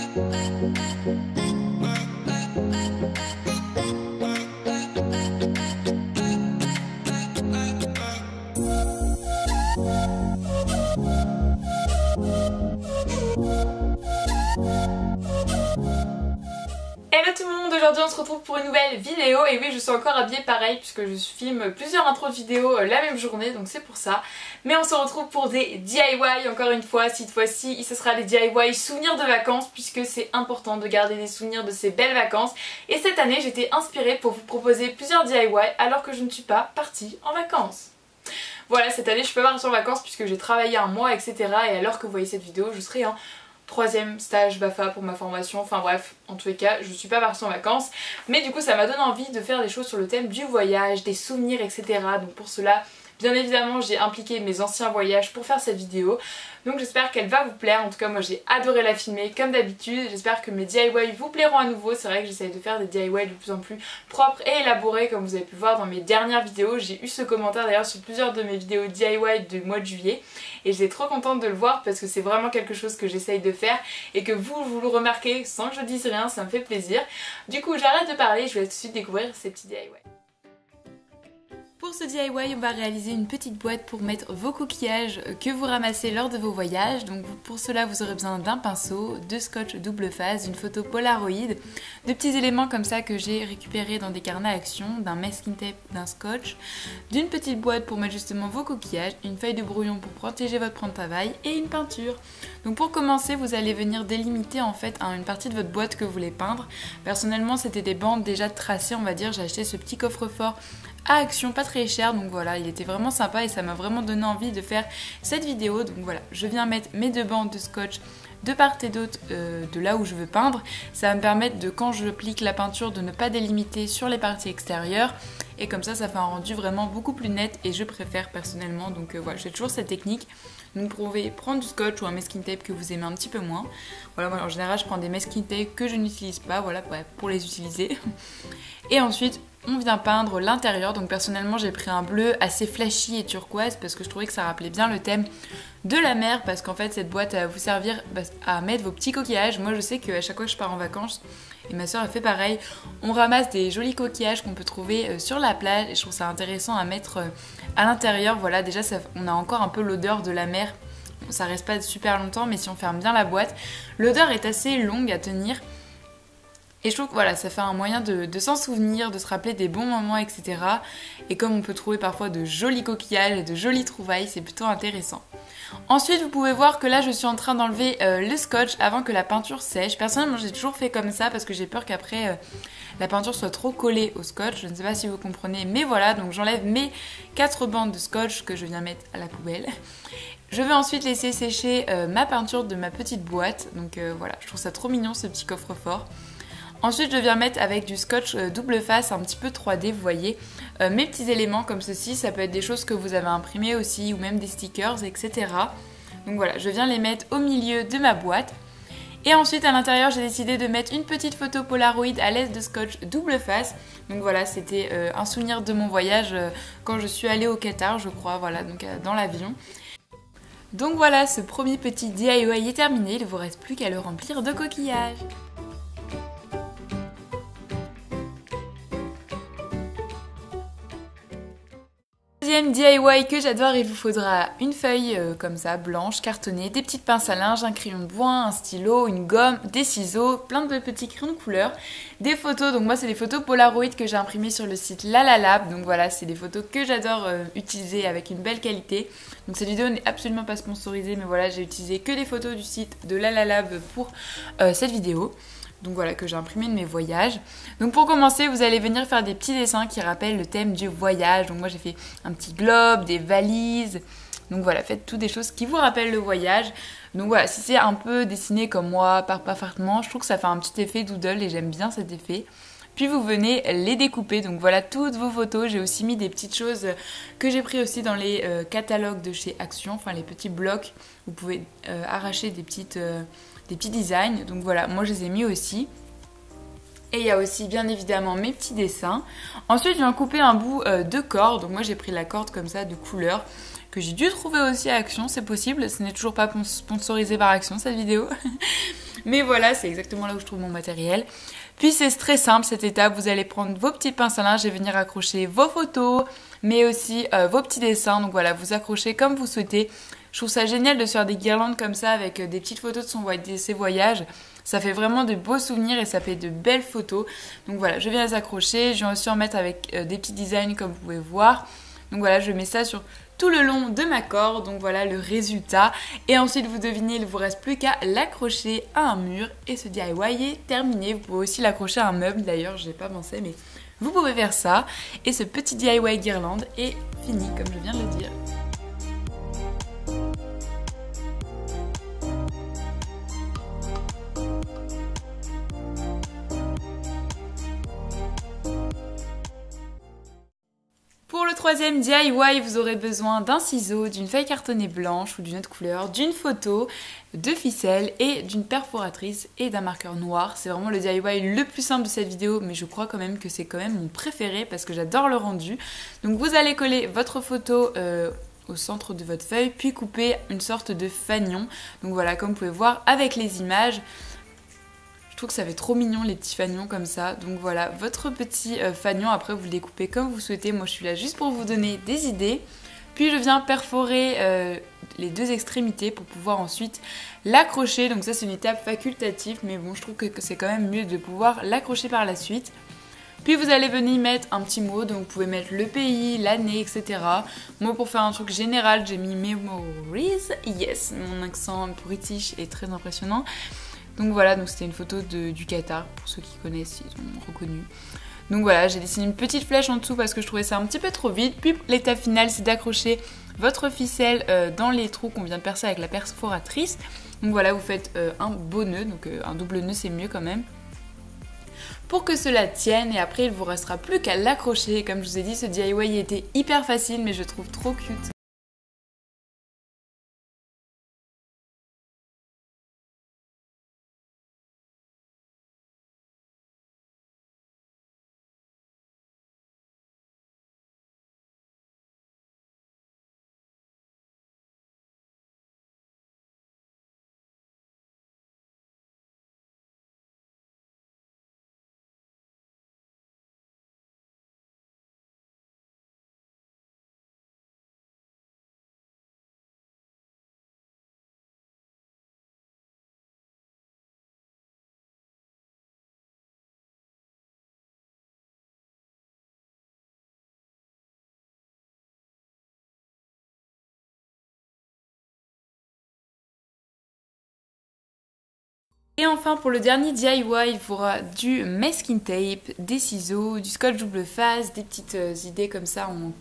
Hello tout le monde, aujourd'hui on se retrouve pour une nouvelle vidéo et oui je suis encore habillée pareil puisque je filme plusieurs intros de vidéos la même journée donc c'est pour ça. Mais on se retrouve pour des DIY encore une fois, cette fois-ci ce sera les DIY souvenirs de vacances puisque c'est important de garder des souvenirs de ces belles vacances. Et cette année j'étais inspirée pour vous proposer plusieurs DIY alors que je ne suis pas partie en vacances. Voilà, cette année je peux pas partir en vacances puisque j'ai travaillé un mois etc. Et alors que vous voyez cette vidéo je serai en troisième stage BAFA pour ma formation, enfin bref, en tous les cas, je suis pas partie en vacances, mais du coup ça m'a donné envie de faire des choses sur le thème du voyage, des souvenirs, etc. Donc pour cela, bien évidemment, j'ai impliqué mes anciens voyages pour faire cette vidéo, donc j'espère qu'elle va vous plaire. En tout cas, moi j'ai adoré la filmer comme d'habitude, j'espère que mes DIY vous plairont à nouveau. C'est vrai que j'essaye de faire des DIY de plus en plus propres et élaborés, comme vous avez pu voir dans mes dernières vidéos. J'ai eu ce commentaire d'ailleurs sur plusieurs de mes vidéos DIY du mois de juillet, et j'étais trop contente de le voir parce que c'est vraiment quelque chose que j'essaye de faire et que vous le remarquez sans que je dise rien, ça me fait plaisir. Du coup j'arrête de parler, je vais tout de suite découvrir ces petits DIY. Pour ce DIY, on va réaliser une petite boîte pour mettre vos coquillages que vous ramassez lors de vos voyages. Donc pour cela, vous aurez besoin d'un pinceau, de scotch double face, d'une photo Polaroid, de petits éléments comme ça que j'ai récupérés dans des carnets à action, d'un masking tape, d'un scotch, d'une petite boîte pour mettre justement vos coquillages, une feuille de brouillon pour protéger votre plan de travail et une peinture. Donc pour commencer, vous allez venir délimiter en fait une partie de votre boîte que vous voulez peindre. Personnellement, c'était des bandes déjà tracées, on va dire. J'ai acheté ce petit coffre-fort à Action, pas très cher, donc voilà, il était vraiment sympa et ça m'a vraiment donné envie de faire cette vidéo. Donc voilà, je viens mettre mes deux bandes de scotch de part et d'autre de là où je veux peindre. Ça va me permettre de, quand je applique la peinture, de ne pas délimiter sur les parties extérieures, et comme ça fait un rendu vraiment beaucoup plus net et je préfère personnellement. Donc voilà, je fais toujours cette technique. Donc vous pouvez prendre du scotch ou un masking tape que vous aimez un petit peu moins. Voilà, moi en général je prends des masking tape que je n'utilise pas, voilà, pour les utiliser. Et ensuite on vient peindre l'intérieur. Donc personnellement j'ai pris un bleu assez flashy et turquoise parce que je trouvais que ça rappelait bien le thème de la mer, parce qu'en fait cette boîte va vous servir à mettre vos petits coquillages. Moi je sais qu'à chaque fois que je pars en vacances, et ma soeur a fait pareil, on ramasse des jolis coquillages qu'on peut trouver sur la plage et je trouve ça intéressant à mettre à l'intérieur. Voilà, déjà on a encore un peu l'odeur de la mer, ça reste pas super longtemps, mais si on ferme bien la boîte, l'odeur est assez longue à tenir. Et je trouve que voilà, ça fait un moyen de s'en souvenir, de se rappeler des bons moments, etc. Et comme on peut trouver parfois de jolis coquillages et de jolies trouvailles, c'est plutôt intéressant. Ensuite, vous pouvez voir que là, je suis en train d'enlever le scotch avant que la peinture sèche. Personnellement, j'ai toujours fait comme ça parce que j'ai peur qu'après la peinture soit trop collée au scotch. Je ne sais pas si vous comprenez, mais voilà. Donc j'enlève mes 4 bandes de scotch que je viens mettre à la poubelle. Je vais ensuite laisser sécher ma peinture de ma petite boîte. Donc voilà, je trouve ça trop mignon ce petit coffre-fort. Ensuite, je viens mettre avec du scotch double face un petit peu 3D, vous voyez, mes petits éléments comme ceci. Ça peut être des choses que vous avez imprimées aussi ou même des stickers, etc. Donc voilà, je viens les mettre au milieu de ma boîte. Et ensuite, à l'intérieur, j'ai décidé de mettre une petite photo Polaroid à l'aide de scotch double face. Donc voilà, c'était un souvenir de mon voyage quand je suis allée au Qatar, je crois, voilà, donc dans l'avion. Donc voilà, ce premier petit DIY est terminé, il ne vous reste plus qu'à le remplir de coquillages. Deuxième DIY que j'adore, il vous faudra une feuille comme ça, blanche, cartonnée, des petites pinces à linge, un crayon de bois, un stylo, une gomme, des ciseaux, plein de petits crayons de couleur, des photos. Donc moi c'est des photos Polaroid que j'ai imprimées sur le site Lalalab. Donc voilà, c'est des photos que j'adore utiliser avec une belle qualité. Donc cette vidéo n'est absolument pas sponsorisée, mais voilà, j'ai utilisé que des photos du site de Lalalab pour cette vidéo. Donc voilà, que j'ai imprimé de mes voyages. Donc pour commencer, vous allez venir faire des petits dessins qui rappellent le thème du voyage. Donc moi j'ai fait un petit globe, des valises. Donc voilà, faites toutes des choses qui vous rappellent le voyage. Donc voilà, si c'est un peu dessiné comme moi, par parfaitement, je trouve que ça fait un petit effet doodle et j'aime bien cet effet. Puis vous venez les découper. Donc voilà toutes vos photos. J'ai aussi mis des petites choses que j'ai pris aussi dans les catalogues de chez Action. Enfin les petits blocs. Vous pouvez arracher des petits designs. Donc voilà, moi je les ai mis aussi. Et il y a aussi bien évidemment mes petits dessins. Ensuite je viens couper un bout de corde. Donc moi j'ai pris la corde comme ça de couleur que j'ai dû trouver aussi à Action, c'est possible. Ce n'est toujours pas sponsorisé par Action cette vidéo. Mais voilà, c'est exactement là où je trouve mon matériel. Puis c'est très simple cette étape, vous allez prendre vos petites pinces à linge et venir accrocher vos photos, mais aussi vos petits dessins. Donc voilà, vous accrochez comme vous souhaitez. Je trouve ça génial de se faire des guirlandes comme ça avec des petites photos de ses voyages. Ça fait vraiment de beaux souvenirs et ça fait de belles photos. Donc voilà, je viens les accrocher. Je viens aussi en mettre avec des petits designs comme vous pouvez voir. Donc voilà, je mets ça sur tout le long de ma corde. Donc voilà le résultat. Et ensuite, vous devinez, il ne vous reste plus qu'à l'accrocher à un mur. Et ce DIY est terminé. Vous pouvez aussi l'accrocher à un meuble. D'ailleurs, je n'ai pas pensé, mais vous pouvez faire ça. Et ce petit DIY guirlande est fini, comme je viens de le dire. Pour le troisième DIY, vous aurez besoin d'un ciseau, d'une feuille cartonnée blanche ou d'une autre couleur, d'une photo, de ficelles et d'une perforatrice et d'un marqueur noir. C'est vraiment le DIY le plus simple de cette vidéo, mais je crois quand même que c'est quand même mon préféré parce que j'adore le rendu. Donc vous allez coller votre photo au centre de votre feuille, puis couper une sorte de fanion. Donc voilà, comme vous pouvez voir avec les images. Je trouve que ça fait trop mignon les petits fanions comme ça. Donc voilà, votre petit fanion, après vous le découpez comme vous souhaitez. Moi je suis là juste pour vous donner des idées. Puis je viens perforer les deux extrémités pour pouvoir ensuite l'accrocher. Donc ça c'est une étape facultative, mais bon je trouve que c'est quand même mieux de pouvoir l'accrocher par la suite. Puis vous allez venir mettre un petit mot, donc vous pouvez mettre le pays, l'année, etc. Moi pour faire un truc général, j'ai mis Memories. Yes, mon accent british est très impressionnant. Donc voilà, donc c'était une photo du Qatar, pour ceux qui connaissent, ils ont reconnu. Donc voilà, j'ai dessiné une petite flèche en dessous parce que je trouvais ça un petit peu trop vite. Puis l'étape finale, c'est d'accrocher votre ficelle dans les trous qu'on vient de percer avec la perforatrice. Donc voilà, vous faites un beau nœud, donc un double nœud c'est mieux quand même. Pour que cela tienne, et après il ne vous restera plus qu'à l'accrocher. Comme je vous ai dit, ce DIY était hyper facile, mais je trouve trop cute. Et enfin pour le dernier DIY, il faudra du masking tape, des ciseaux, du scotch double face, des petites idées comme ça en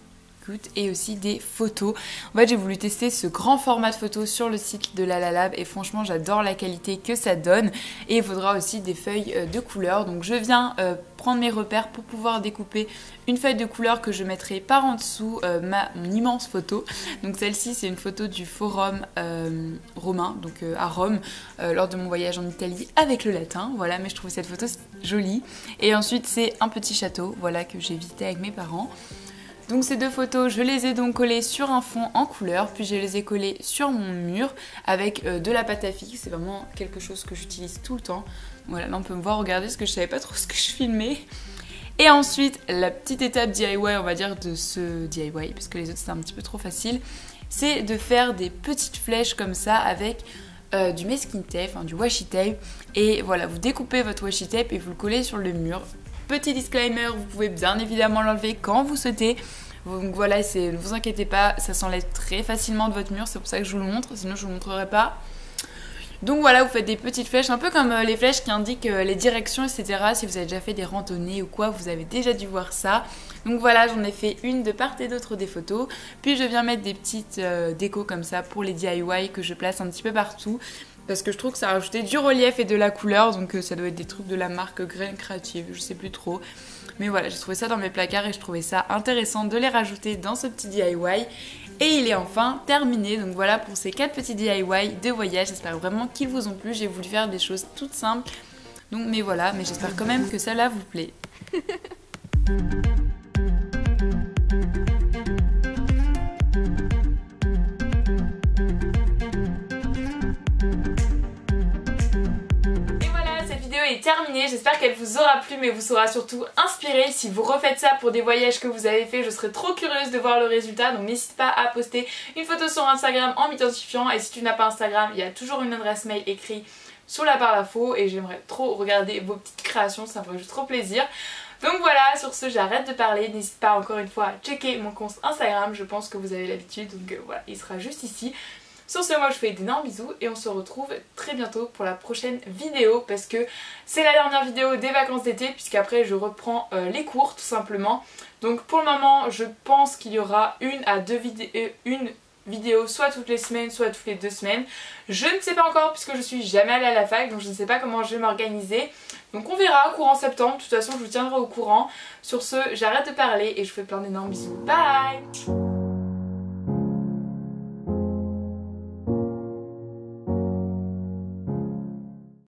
coûte et aussi des photos. En fait j'ai voulu tester ce grand format de photos sur le site de Lalalab et franchement j'adore la qualité que ça donne. Et il faudra aussi des feuilles de couleur. Donc je viens prendre mes repères pour pouvoir découper une feuille de couleur que je mettrai par en dessous mon immense photo. Donc celle-ci c'est une photo du forum romain, donc à Rome, lors de mon voyage en Italie avec le latin. Voilà, mais je trouve cette photo jolie. Et ensuite c'est un petit château, voilà, que j'ai visité avec mes parents. Donc ces deux photos, je les ai donc collées sur un fond en couleur, puis je les ai collées sur mon mur avec de la pâte à fixe. C'est vraiment quelque chose que j'utilise tout le temps. Voilà, là on peut me voir regarder parce que je savais pas trop ce que je filmais. Et ensuite, la petite étape DIY, on va dire, de ce DIY, parce que les autres c'était un petit peu trop facile, c'est de faire des petites flèches comme ça avec du masking tape, enfin du washi tape. Et voilà, vous découpez votre washi tape et vous le collez sur le mur. Petit disclaimer, vous pouvez bien évidemment l'enlever quand vous souhaitez. Donc voilà, ne vous inquiétez pas, ça s'enlève très facilement de votre mur, c'est pour ça que je vous le montre, sinon je ne vous le montrerai pas. Donc voilà, vous faites des petites flèches, un peu comme les flèches qui indiquent les directions, etc. Si vous avez déjà fait des randonnées ou quoi, vous avez déjà dû voir ça. Donc voilà, j'en ai fait une de part et d'autre des photos. Puis je viens mettre des petites décos comme ça pour les DIY que je place un petit peu partout. Parce que je trouve que ça a rajouté du relief et de la couleur, donc ça doit être des trucs de la marque Grain Creative, je sais plus trop. Mais voilà, j'ai trouvé ça dans mes placards et je trouvais ça intéressant de les rajouter dans ce petit DIY. Et il est enfin terminé, donc voilà pour ces 4 petits DIY de voyage. J'espère vraiment qu'ils vous ont plu, j'ai voulu faire des choses toutes simples. Donc mais voilà, mais j'espère quand même que cela vous plaît. est terminée, j'espère qu'elle vous aura plu mais vous aura surtout inspiré. Si vous refaites ça pour des voyages que vous avez fait, je serais trop curieuse de voir le résultat, donc n'hésite pas à poster une photo sur Instagram en m'identifiant, et si tu n'as pas Instagram, il y a toujours une adresse mail écrite sous la barre d'infos et j'aimerais trop regarder vos petites créations, ça me ferait juste trop plaisir. Donc voilà, sur ce j'arrête de parler, n'hésite pas encore une fois à checker mon compte Instagram, je pense que vous avez l'habitude, donc voilà, il sera juste ici. Sur ce, moi je fais d'énormes bisous et on se retrouve très bientôt pour la prochaine vidéo parce que c'est la dernière vidéo des vacances d'été puisqu'après je reprends les cours tout simplement. Donc pour le moment je pense qu'il y aura une vidéo soit toutes les semaines soit toutes les 2 semaines. Je ne sais pas encore puisque je suis jamais allée à la fac, donc je ne sais pas comment je vais m'organiser. Donc on verra courant septembre, de toute façon je vous tiendrai au courant. Sur ce, j'arrête de parler et je vous fais plein d'énormes bisous. Bye!